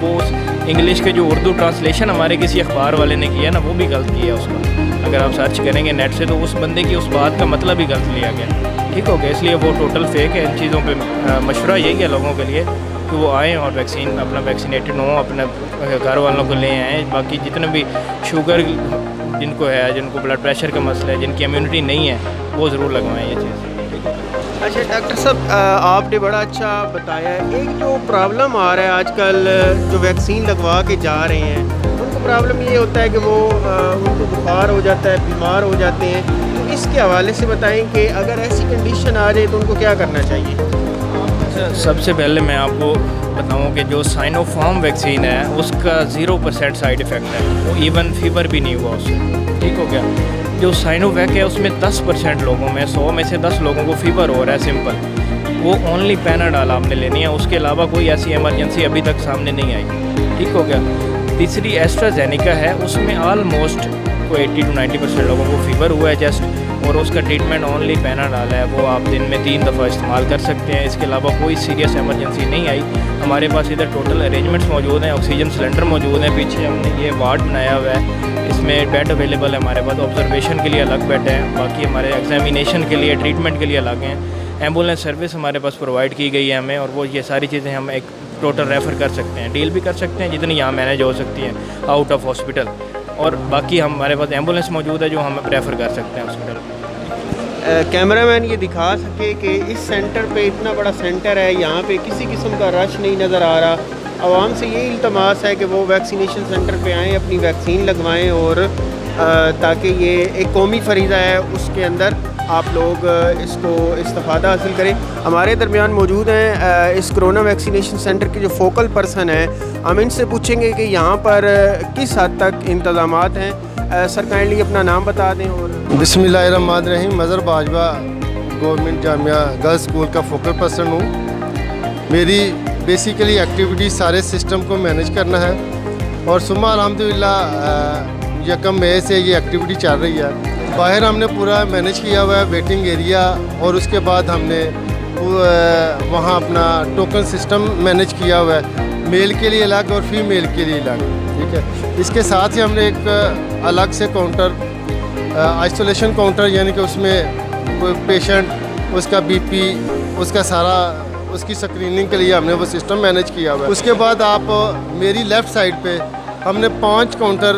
वो इंग्लिश के जो उर्दू ट्रांसलेशन हमारे किसी अखबार वाले ने किया ना, वो भी गलत किया उसका। अगर आप सर्च करेंगे नेट से तो उस बंदे की उस बात का मतलब ही गलत लिया गया। ठीक हो गया, इसलिए वो टोटल फेक है। इन चीज़ों पे मशवरा यही है लोगों के लिए कि वो आएँ और वैक्सीन अपना वैक्सीनेटेड हों, अपने घर वालों को ले आएँ। बाकी जितने भी शुगर जिनको है, जिनको ब्लड प्रेशर का मसला है, जिनकी इम्यूनिटी नहीं है, वो ज़रूर लगवाएँ ये चीज़। अच्छा डॉक्टर साहब, आपने बड़ा अच्छा बताया है। एक जो प्रॉब्लम आ रहा है आजकल, जो वैक्सीन लगवा के जा रहे हैं उनको प्रॉब्लम ये होता है कि वो उनको बुखार हो जाता है, बीमार हो जाते हैं। तो इसके हवाले से बताएं कि अगर ऐसी कंडीशन आ जाए तो उनको क्या करना चाहिए। सबसे पहले मैं आपको बताऊं कि जो साइनोफार्म वैक्सीन है उसका 0% साइड इफ़ेक्ट है, वो इवन फीवर भी नहीं हुआ उससे। ठीक हो गया। जो साइनोवैक है उसमें 10% लोगों में, 100 में से 10 लोगों को फीवर हो रहा है सिंपल। वो ओनली पैनाडॉल आपने लेनी है, उसके अलावा कोई ऐसी इमरजेंसी अभी तक सामने नहीं आई। ठीक हो गया। तीसरी एस्ट्राजेनेका है, उसमें ऑलमोस्ट कोई 80 to 90% लोगों को फीवर हुआ है जस्ट, और उसका ट्रीटमेंट ओनली पैनाडॉल है। वो आप दिन में 3 दफ़ा इस्तेमाल कर सकते हैं। इसके अलावा कोई सीरियस इमरजेंसी नहीं आई। हमारे पास इधर टोटल अरेंजमेंट्स मौजूद हैं, ऑक्सीजन सिलेंडर मौजूद हैं। पीछे हमने ये वार्ड बनाया हुआ है, इसमें बेड अवेलेबल है हमारे पास। ऑब्जर्वेशन के लिए अलग बेड है, बाकी हमारे एग्जामिनेशन के लिए, ट्रीटमेंट के लिए अलग हैं। एम्बुलेंस सर्विस हमारे पास प्रोवाइड की गई है हमें, और वो ये सारी चीज़ें हम एक टोटल रेफ़र कर सकते हैं, डील भी कर सकते हैं जितनी यहाँ मैनेज हो सकती हैं आउट ऑफ हॉस्पिटल। और बाकी हमारे पास एम्बुलेंस मौजूद है जो हम रेफ़र कर सकते हैं हॉस्पिटल। कैमरामैन ये दिखा सके कि इस सेंटर पे इतना बड़ा सेंटर है, यहाँ पे किसी किस्म का रश नहीं नज़र आ रहा। आवाम से यही इल्तमास है कि वो वैक्सीनेशन सेंटर पे आएँ, अपनी वैक्सीन लगवाएं, और ताकि ये एक कौमी फरीज़ा है, उसके अंदर आप लोग इसको इस्तेफ़ादा हासिल करें। हमारे दरमियान मौजूद हैं इस कोरोना वैक्सीनेशन सेंटर के जो फोकल पर्सन हैं। हम इनसे पूछेंगे कि यहाँ पर किस हद तक इंतज़ामात हैं। सर काइंडली अपना नाम बता दें। और बिस्मिल्लाहिर्रहमानिर्रहीम, Mazhar Bajwa government Jamia girls school का फोकल पर्सन हूँ। मेरी बेसिकली एक्टिविटी सारे सिस्टम को मैनेज करना है, और सुबह अल्हम्दुलिल्लाह 1 मई से ये एक्टिविटी चल रही है। बाहर हमने पूरा मैनेज किया हुआ है, वेटिंग एरिया, और उसके बाद हमने वहाँ अपना टोकन सिस्टम मैनेज किया हुआ है, मेल के लिए अलग और फीमेल के लिए अलग। ठीक है। इसके साथ ही हमने एक अलग से काउंटर, आइसोलेशन काउंटर, यानी कि उसमें कोई पेशेंट, उसका बीपी, उसका सारा, उसकी स्क्रीनिंग के लिए हमने वो सिस्टम मैनेज किया हुआ है। उसके बाद आप मेरी लेफ़्ट साइड पे हमने 5 काउंटर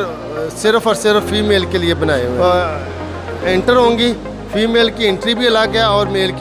सिर्फ़ और सिर्फ फीमेल के लिए बनाए हुए हैं। एंटर होंगी, फीमेल की एंट्री भी अलग है और मेल की